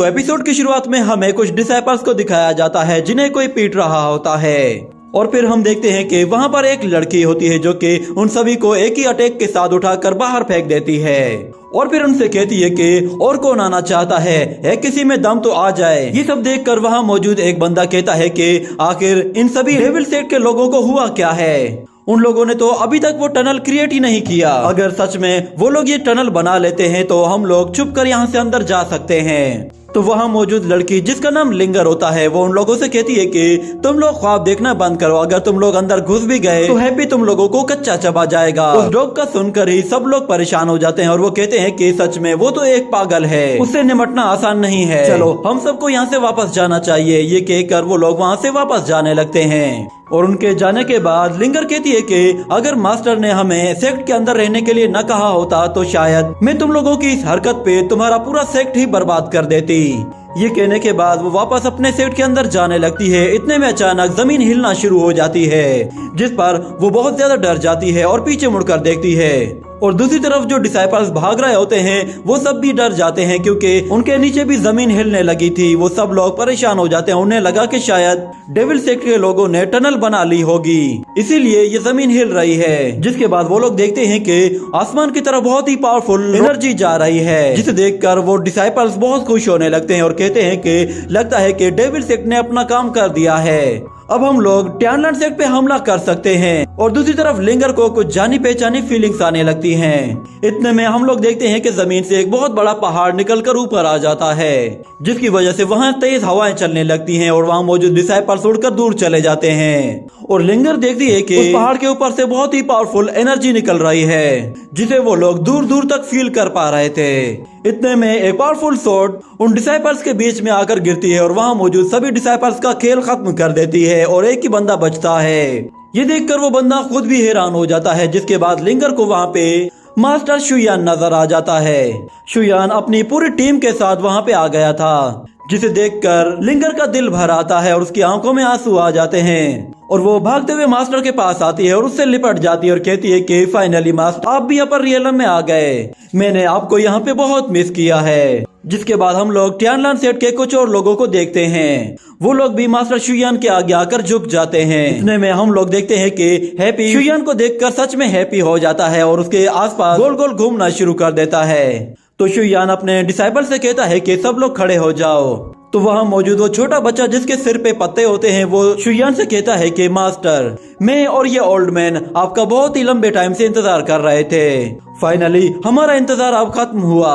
तो एपिसोड की शुरुआत में हमें कुछ डिसाइपल्स को दिखाया जाता है जिन्हें कोई पीट रहा होता है और फिर हम देखते हैं कि वहां पर एक लड़की होती है जो कि उन सभी को एक ही अटैक के साथ उठाकर बाहर फेंक देती है और फिर उनसे कहती है कि और कौन आना चाहता है किसी में दम तो आ जाए। ये सब देखकर वहां मौजूद एक बंदा कहता है कि आखिर इन सभी डेविल सेट के लोगों को हुआ क्या है। उन लोगों ने तो अभी तक वो टनल क्रिएट ही नहीं किया। अगर सच में वो लोग ये टनल बना लेते हैं तो हम लोग छुप कर यहाँ से अंदर जा सकते हैं। तो वहाँ मौजूद लड़की जिसका नाम लिंगर होता है वो उन लोगों से कहती है कि तुम लोग ख्वाब देखना बंद करो, अगर तुम लोग अंदर घुस भी गए तो हैप्पी तुम लोगों को कच्चा चबा जाएगा। उस डॉग का सुनकर ही सब लोग परेशान हो जाते हैं और वो कहते हैं कि सच में वो तो एक पागल है, उससे निपटना आसान नहीं है, चलो हम सबको यहाँ से वापस जाना चाहिए। ये कहकर वो लोग वहाँ से वापस जाने लगते हैं और उनके जाने के बाद लिंगर कहती है कि अगर मास्टर ने हमें सेक्ट के अंदर रहने के लिए न कहा होता तो शायद मैं तुम लोगों की इस हरकत पे तुम्हारा पूरा सेक्ट ही बर्बाद कर देती। ये कहने के बाद वो वापस अपने सेक्ट के अंदर जाने लगती है। इतने में अचानक जमीन हिलना शुरू हो जाती है जिस पर वो बहुत ज्यादा डर जाती है और पीछे मुड़कर देखती है और दूसरी तरफ जो डिसाइपल्स भाग रहे होते हैं वो सब भी डर जाते हैं क्योंकि उनके नीचे भी जमीन हिलने लगी थी। वो सब लोग परेशान हो जाते हैं, उन्हें लगा कि शायद डेविल सेक्ट के लोगों ने टनल बना ली होगी इसीलिए ये जमीन हिल रही है। जिसके बाद वो लोग देखते हैं कि आसमान की तरफ बहुत ही पावरफुल एनर्जी जा रही है जिसे देखकर वो डिसाइपल्स बहुत खुश होने लगते हैं और कहते हैं कि लगता है कि डेविल सेक्ट ने अपना काम कर दिया है, अब हम लोग टैनलैंड सेक्ट पे हमला कर सकते हैं। और दूसरी तरफ लिंगर को कुछ जानी पहचानी फीलिंग्स आने लगती हैं। इतने में हम लोग देखते हैं कि जमीन से एक बहुत बड़ा पहाड़ निकलकर ऊपर आ जाता है जिसकी वजह से वहाँ तेज हवाएं चलने लगती हैं और वहाँ मौजूद डिसाइपल्स उड़कर दूर चले जाते हैं। और लिंगर देखती है कि उस पहाड़ के ऊपर से बहुत ही पावरफुल एनर्जी निकल रही है जिसे वो लोग दूर दूर तक फील कर पा रहे थे। इतने में एक पावरफुल शॉट उन डिसाइपल्स के बीच में आकर गिरती है और वहाँ मौजूद सभी डिसाइपल्स का खेल खत्म कर देती है और एक ही बंदा बचता है। ये देखकर वो बंदा खुद भी हैरान हो जाता है। जिसके बाद लिंगर को वहाँ पे मास्टर शुयान नजर आ जाता है। शुयान अपनी पूरी टीम के साथ वहाँ पे आ गया था जिसे देखकर लिंगर का दिल भर आता है और उसकी आंखों में आंसू आ जाते हैं और वो भागते हुए मास्टर के पास आती है और उससे लिपट जाती है और कहती है कि फाइनली मास्टर आप भी अपर रियलम में आ गए, मैंने आपको यहाँ पे बहुत मिस किया है। जिसके बाद हम लोग टैनलैंड सेट के कुछ और लोगों को देखते हैं, वो लोग भी मास्टर शुयान के आगे आकर झुक जाते हैं। इतने में हम लोग देखते हैं कि हैप्पी शुयान को देखकर सच में हैप्पी हो जाता है और उसके आसपास गोल गोल घूमना शुरू कर देता है। तो शुयान अपने डिसाइपल से कहता है कि सब लोग खड़े हो जाओ। तो वहाँ मौजूद वो छोटा बच्चा जिसके सिर पे पत्ते होते हैं वो शुयान से कहता है कि मास्टर मैं और ये ओल्ड मैन आपका बहुत ही लंबे टाइम से इंतजार कर रहे थे, फाइनली हमारा इंतजार अब खत्म हुआ,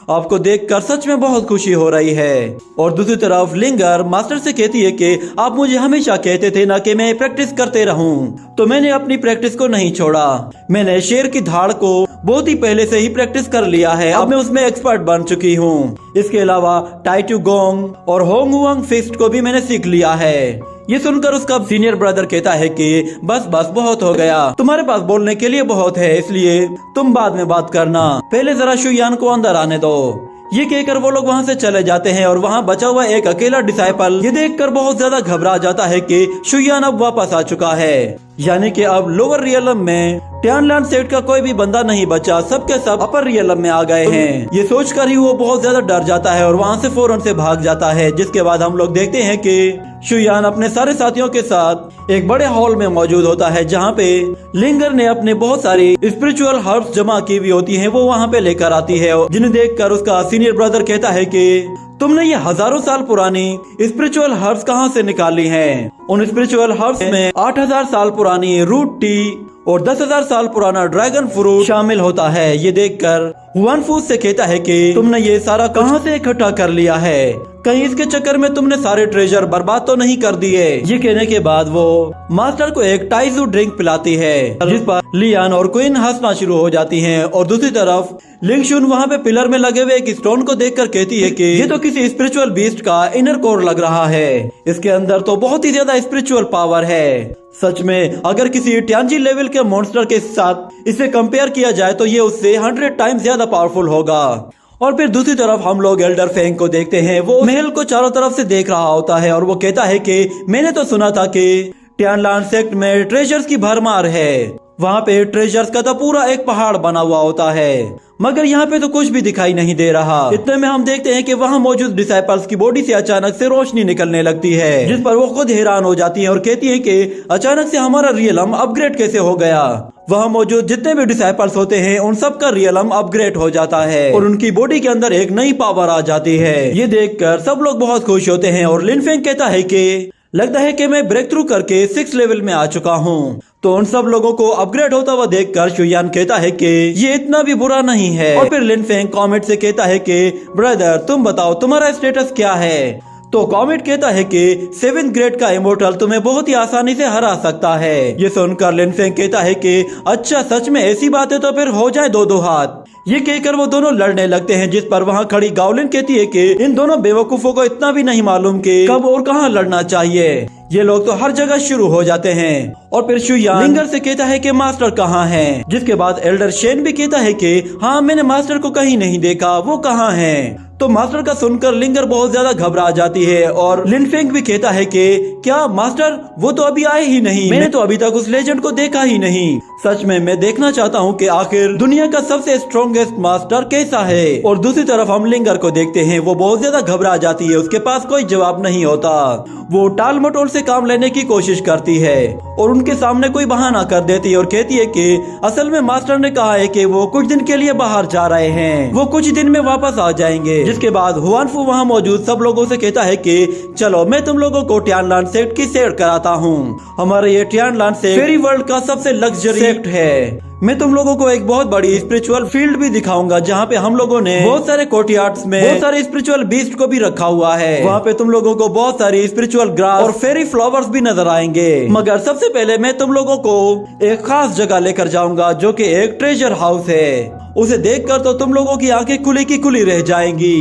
आपको देखकर सच में बहुत खुशी हो रही है। और दूसरी तरफ लिंगर मास्टर से कहती है कि आप मुझे हमेशा कहते थे ना कि मैं प्रैक्टिस करते रहूं, तो मैंने अपनी प्रैक्टिस को नहीं छोड़ा। मैंने शेर की धाड़ को बहुत ही पहले से ही प्रैक्टिस कर लिया है, अब मैं उसमें एक्सपर्ट बन चुकी हूँ। इसके अलावा टाइटू गोंग और होंग वंग फिस्ट को भी मैंने सीख लिया है। ये सुनकर उसका सीनियर ब्रदर कहता है कि बस बस बहुत हो गया, तुम्हारे पास बोलने के लिए बहुत है, इसलिए तुम बाद में बात करना, पहले जरा शुयान को अंदर आने दो। ये कहकर वो लोग वहाँ से चले जाते हैं और वहाँ बचा हुआ एक अकेला डिसाइपल ये देखकर बहुत ज्यादा घबरा जाता है कि शुयान अब वापस आ चुका है, यानी कि अब लोअर रियलम में टैनलैंड सेट का कोई भी बंदा नहीं बचा, सबके सब अपर रियलम में आ गए हैं। ये सोचकर ही वो बहुत ज्यादा डर जाता है और वहाँ से फौरन से भाग जाता है। जिसके बाद हम लोग देखते हैं कि शुयान अपने सारे साथियों के साथ एक बड़े हॉल में मौजूद होता है जहाँ पे लिंगर ने अपने बहुत सारी स्पिरिचुअल हर्ब्स जमा की हुई होती हैं, वो वहाँ पे लेकर आती है, जिन्हें देखकर उसका सीनियर ब्रदर कहता है कि तुमने ये हजारों साल पुरानी स्पिरिचुअल हर्ब्स कहाँ से निकाली हैं? उन स्पिरिचुअल हर्ब्स में 8000 साल पुरानी रूट टी और 10,000 साल पुराना ड्रैगन फ्रूट शामिल होता है। ये देखकर हुआनफूस से कहता है कि तुमने ये सारा कहाँ से इकट्ठा कर लिया है, कहीं इसके चक्कर में तुमने सारे ट्रेजर बर्बाद तो नहीं कर दिए। ये कहने के बाद वो मास्टर को एक टाइजू ड्रिंक पिलाती है जिस पर लियान और क्वीन हंसना शुरू हो जाती हैं। और दूसरी तरफ लिंगशुन वहाँ पे पिलर में लगे हुए एक स्टोन को देखकर कहती है कि ये तो किसी स्पिरिचुअल बीस्ट का इनर कोर लग रहा है, इसके अंदर तो बहुत ही ज्यादा स्पिरिचुअल पावर है। सच में अगर किसी ट्यांजी लेवल के मॉन्स्टर के साथ इसे कंपेयर किया जाए तो ये उससे 100 टाइम्स ज्यादा पावरफुल होगा। और फिर दूसरी तरफ हम लोग एल्डर फेंग को देखते हैं, वो महल को चारों तरफ से देख रहा होता है और वो कहता है कि मैंने तो सुना था कि टैनलैंड सेक्ट में ट्रेजर्स की भरमार है, वहाँ पे ट्रेजर्स का तो पूरा एक पहाड़ बना हुआ होता है, मगर यहाँ पे तो कुछ भी दिखाई नहीं दे रहा। इतने में हम देखते हैं कि वहाँ मौजूद डिसाइपल्स की बॉडी से अचानक से रोशनी निकलने लगती है, जिस पर वो खुद हैरान हो जाती है और कहती है कि अचानक से हमारा रियलम अपग्रेड कैसे हो गया। वहाँ मौजूद जितने भी डिसाइपल्स होते हैं उन सब का रियलम अपग्रेड हो जाता है और उनकी बॉडी के अंदर एक नई पावर आ जाती है। ये देखकर सब लोग बहुत खुश होते हैं और लिन फेंग कहता है कि लगता है कि मैं ब्रेक थ्रू करके 6 लेवल में आ चुका हूँ। तो उन सब लोगों को अपग्रेड होता हुआ देखकर शुयान कहता है कि ये इतना भी बुरा नहीं है। और फिर लिन फेंग कॉमेट से कहता है कि ब्रदर तुम बताओ तुम्हारा स्टेटस क्या है। तो कॉमेट कहता है कि 7th ग्रेड का इमोर्टल तुम्हें बहुत ही आसानी से हरा सकता है। ये सुनकर लिन फेंग कहता है कि अच्छा सच में ऐसी बात है तो फिर हो जाए 2-2 हाथ। ये कहकर वो दोनों लड़ने लगते हैं, जिस पर वहाँ खड़ी गावलिन कहती है कि इन दोनों बेवकूफों को इतना भी नहीं मालूम कि कब और कहाँ लड़ना चाहिए। ये लोग तो हर जगह शुरू हो जाते हैं। और फिर शुयान लिंगर से कहता है कि मास्टर कहाँ है, जिसके बाद एल्डर शेन भी कहता है कि हाँ मैंने मास्टर को कहीं नहीं देखा, वो कहाँ है। तो मास्टर का सुनकर लिंगर बहुत ज्यादा घबरा जाती है और लिन फेंग भी कहता है कि क्या मास्टर वो तो अभी आए ही नहीं, मैंने तो अभी तक उस लेजेंड को देखा ही नहीं। सच में मैं देखना चाहता हूँ कि आखिर दुनिया का सबसे स्ट्रॉन्गेस्ट मास्टर कैसा है। और दूसरी तरफ हम लिंगर को देखते हैं, वो बहुत ज्यादा घबरा जाती है, उसके पास कोई जवाब नहीं होता। वो टाल मटोल से काम लेने की कोशिश करती है और उनके सामने कोई बहाना कर देती है और कहती है कि असल में मास्टर ने कहा है कि वो कुछ दिन के लिए बाहर जा रहे हैं, वो कुछ दिन में वापस आ जाएंगे। जिसके बाद हुआनफू वहाँ मौजूद सब लोगों से कहता है कि चलो मैं तुम लोगों को टियानलान सेक्ट की सैर कराता हूँ। हमारा ये टियानलान सेक्ट फेरी वर्ल्ड का सबसे लग्जरी सेक्ट है। मैं तुम लोगों को एक बहुत बड़ी स्पिरिचुअल फील्ड भी दिखाऊंगा, जहाँ पे हम लोगों ने बहुत सारे कोर्टयार्ड्स में बहुत सारे स्पिरिचुअल बीस्ट को भी रखा हुआ है। वहाँ पे तुम लोगों को बहुत सारी स्पिरिचुअल ग्रास और फेरी फ्लावर्स भी नजर आएंगे। मगर सबसे पहले मैं तुम लोगों को एक खास जगह लेकर जाऊंगा, जो कि एक ट्रेजर हाउस है। उसे देखकर तो तुम लोगों की आंखें खुली की खुली रह जाएंगी।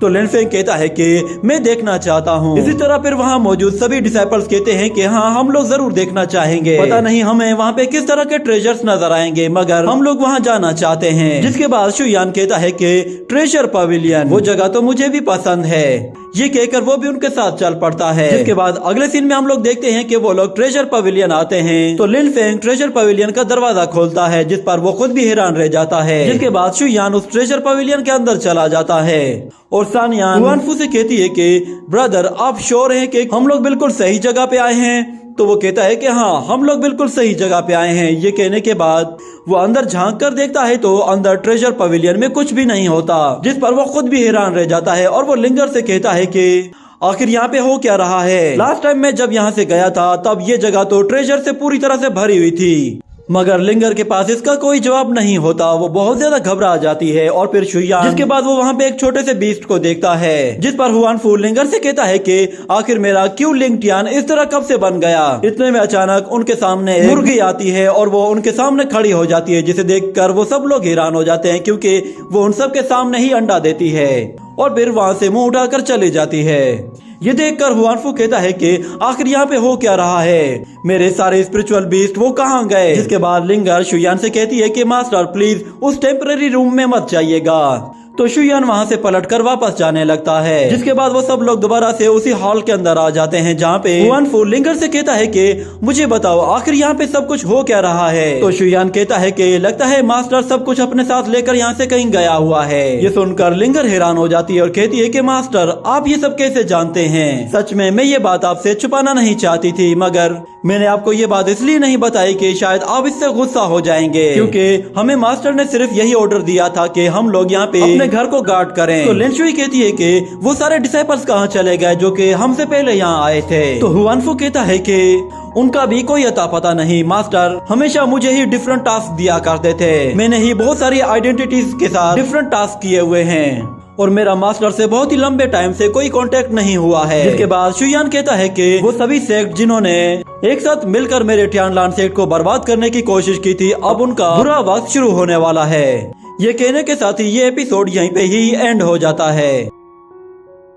तो लिन फेंग कहता है कि मैं देखना चाहता हूँ। इसी तरह फिर वहाँ मौजूद सभी डिसाइपल्स कहते हैं कि हाँ हम लोग जरूर देखना चाहेंगे, पता नहीं हमें वहाँ पे किस तरह के ट्रेजर्स नजर आएंगे, मगर हम लोग वहाँ जाना चाहते हैं। जिसके बाद शुयान कहता है कि ट्रेजर पवेलियन वो जगह तो मुझे भी पसंद है। ये कहकर वो भी उनके साथ चल पड़ता है। जिसके बाद अगले सीन में हम लोग देखते हैं कि वो लोग ट्रेजर पवेलियन आते हैं। तो लिन फेंग ट्रेजर पवेलियन का दरवाजा खोलता है, जिस पर वो खुद भी हैरान रह जाता है। जिसके बाद शुयान उस ट्रेजर पवेलियन के अंदर चला जाता है और सानियान हुआनफू से कहती है कि ब्रदर आप श्योर हैं कि हम लोग बिल्कुल सही जगह पे आए हैं। तो वो कहता है कि हाँ हम लोग बिल्कुल सही जगह पे आए हैं। ये कहने के बाद वो अंदर झांक कर देखता है तो अंदर ट्रेजर पवेलियन में कुछ भी नहीं होता, जिस पर वो खुद भी हैरान रह जाता है। और वो लिंगर से कहता है कि आखिर यहाँ पे हो क्या रहा है। लास्ट टाइम मैं जब यहाँ से गया था तब ये जगह तो ट्रेजर से पूरी तरह से भरी हुई थी, मगर लिंगर के पास इसका कोई जवाब नहीं होता। वो बहुत ज्यादा घबरा जाती है। और फिर शुयान जिसके बाद वो वहाँ पे एक छोटे से बीस्ट को देखता है, जिस पर हुआनफू लिंगर से कहता है कि आखिर मेरा क्यों लिंग टियान इस तरह कब से बन गया। इतने में अचानक उनके सामने मुर्गी आती है और वो उनके सामने खड़ी हो जाती है, जिसे देखकर वो सब लोग हैरान हो जाते हैं, क्योंकि वो उन सब के सामने ही अंडा देती है और फिर वहाँ से मुंह उठाकर चली जाती है। ये देखकर हुआनफू कहता है कि आखिर यहाँ पे हो क्या रहा है, मेरे सारे स्पिरिचुअल बीस्ट वो कहाँ गए। जिसके बाद लिंगर शुयान से कहती है कि मास्टर प्लीज उस टेम्पररी रूम में मत जाइएगा। तो शुयान वहाँ से पलटकर वापस जाने लगता है। जिसके बाद वो सब लोग दोबारा से उसी हॉल के अंदर आ जाते हैं, जहाँ पे हुआनफू लिंगर से कहता है कि मुझे बताओ आखिर यहाँ पे सब कुछ हो क्या रहा है। तो शुयान कहता है कि लगता है मास्टर सब कुछ अपने साथ लेकर यहाँ से कहीं गया हुआ है। ये सुनकर लिंगर हैरान हो जाती है और कहती है कि मास्टर आप ये सब कैसे जानते हैं। सच में मैं ये बात आपसे छुपाना नहीं चाहती थी, मगर मैंने आपको ये बात इसलिए नहीं बताई कि शायद आप इससे गुस्सा हो जाएंगे, क्योंकि हमें मास्टर ने सिर्फ यही ऑर्डर दिया था कि हम लोग यहाँ पे अपने घर को गार्ड करें। तो लिन शुई कहती है कि वो सारे डिसाइपल्स कहाँ चले गए जो कि हमसे पहले यहाँ आए थे। तो हुआनफू कहता है कि उनका भी कोई अता पता नहीं, मास्टर हमेशा मुझे ही डिफरेंट टास्क दिया करते थे, मैंने ही बहुत सारी आइडेंटिटीज के साथ डिफरेंट टास्क किए हुए हैं और मेरा मास्टर से बहुत ही लंबे टाइम से कोई कांटेक्ट नहीं हुआ है। जिसके बाद शुयान कहता है कि वो सभी सेक्ट जिन्होंने एक साथ मिलकर मेरे टियानलान सेक्ट को बर्बाद करने की कोशिश की थी, अब उनका बुरा वक्त शुरू होने वाला है। ये कहने के साथ ही ये एपिसोड यहीं पे ही एंड हो जाता है।